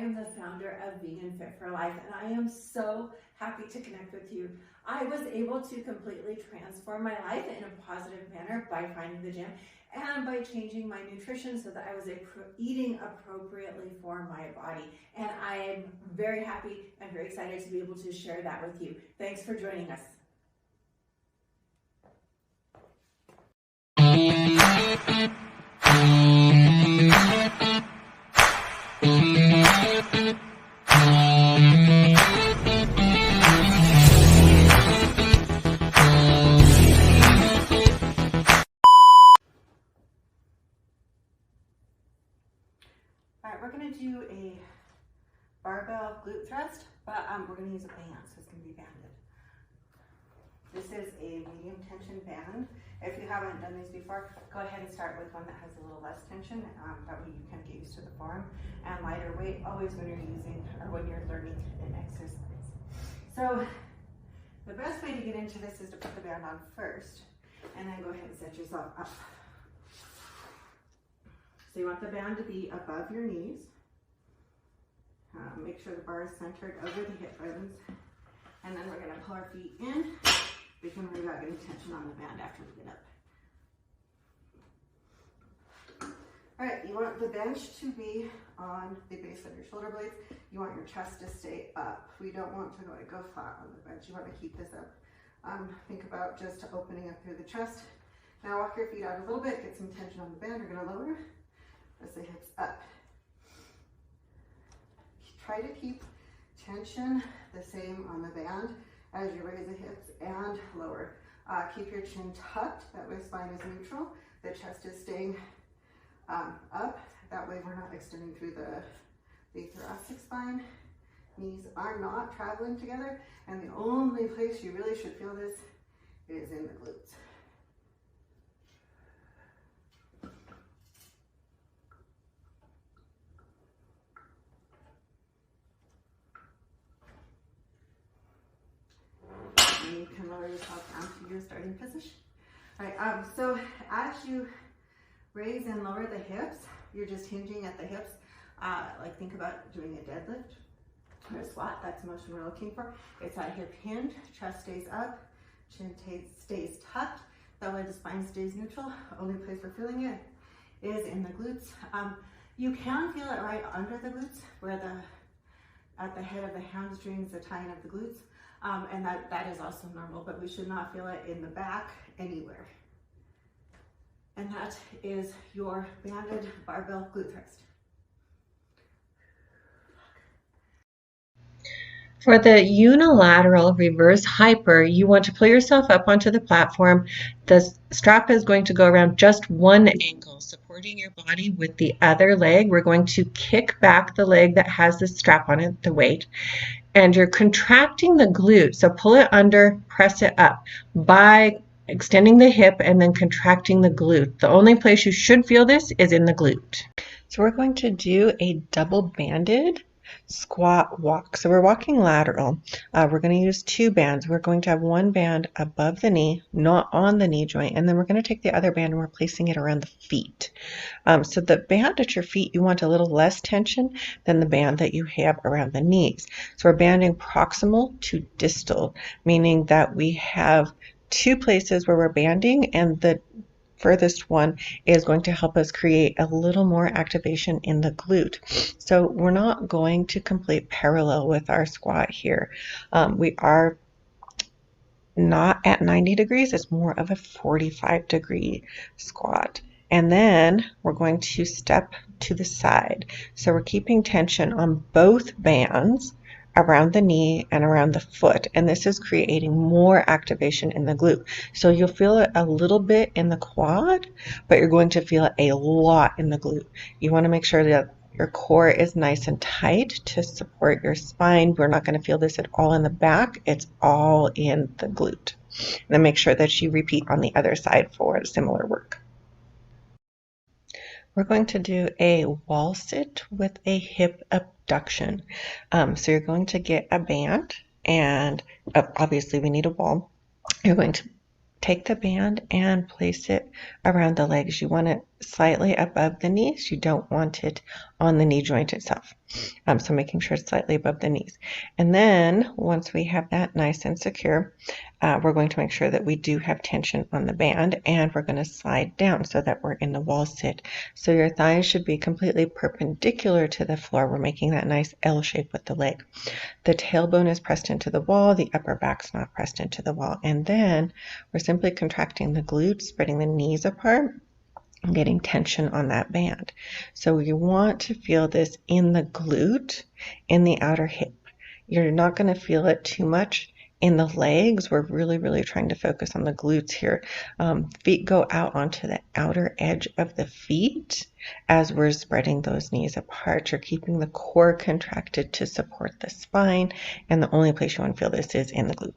am the founder of Vegan Fit for Life, and I am so happy to connect with you. I was able to completely transform my life in a positive manner by finding the gym and by changing my nutrition so that I was eating appropriately for my body. And I am very happy and very excited to be able to share that with you. Thanks for joining us. We're going to do a barbell glute thrust, but we're going to use a band, so it's going to be banded. This is a medium tension band. If you haven't done these before, go ahead and start with one that has a little less tension. That way you can get used to the form. And lighter weight always when you're using or when you're learning an exercise. So the best way to get into this is to put the band on first, and then go ahead and set yourself up. So you want the band to be above your knees. Make sure the bar is centered over the hip bones. And then we're going to pull our feet in. We can worry about getting tension on the band after we get up. All right, you want the bench to be on the base of your shoulder blades. You want your chest to stay up. We don't want to go flat on the bench. You want to keep this up. Think about just opening up through the chest. Now walk your feet out a little bit. Get some tension on the band. We're going to lower. Press the hips up. Try to keep tension the same on the band as you raise the hips and lower. Keep your chin tucked. That way spine is neutral. The chest is staying up. That way we're not extending through the thoracic spine. Knees are not traveling together. And the only place you really should feel this is in the glutes. You can lower yourself down to your starting position. All right, so as you raise and lower the hips, you're just hinging at the hips. Like think about doing a deadlift or a squat. That's the motion we're looking for. It's that hip hinge, chest stays up, chin stays tucked. That way the spine stays neutral. Only place we're feeling it is in the glutes. You can feel it right under the glutes, where at the head of the hamstrings, the tying of the glutes. And that is also normal, but we should not feel it in the back anywhere. And that is your banded barbell glute thrust. For the unilateral reverse hyper, you want to pull yourself up onto the platform. The strap is going to go around just one ankle, supporting your body with the other leg. We're going to kick back the leg that has the strap on it, the weight. And you're contracting the glute. So pull it under, press it up by extending the hip and then contracting the glute. The only place you should feel this is in the glute. So we're going to do a double banded squat walk. So we're walking lateral. We're going to use two bands. We're going to have one band above the knee, not on the knee joint, and then we're going to take the other band and we're placing it around the feet. So the band at your feet, you want a little less tension than the band that you have around the knees. So we're banding proximal to distal, meaning that we have two places where we're banding, and the furthest one is going to help us create a little more activation in the glute. So we're not going to complete parallel with our squat here. We are not at 90 degrees. It's more of a 45-degree squat. And then we're going to step to the side. So we're keeping tension on both bands around the knee and around the foot, and this is creating more activation in the glute. So you'll feel it a little bit in the quad, but you're going to feel it a lot in the glute. You want to make sure that your core is nice and tight to support your spine. We're not going to feel this at all in the back. It's all in the glute. And then make sure that you repeat on the other side for similar work. We're going to do a wall sit with a hip abduction. So you're going to get a band, and obviously we need a wall. You're going to take the band and place it around the legs. You want it slightly above the knees. You don't want it on the knee joint itself. So making sure it's slightly above the knees. And then once we have that nice and secure, we're going to make sure that we do have tension on the band, and we're going to slide down so that we're in the wall sit. So your thighs should be completely perpendicular to the floor. We're making that nice L shape with the leg. The tailbone is pressed into the wall, the upper back's not pressed into the wall. And then we're simply contracting the glutes, spreading the knees apart, and getting tension on that band. So you want to feel this in the glute, in the outer hip. You're not going to feel it too much in the legs. We're really trying to focus on the glutes here. Feet go out onto the outer edge of the feet as we're spreading those knees apart. You're keeping the core contracted to support the spine, and the only place you want to feel this is in the glute.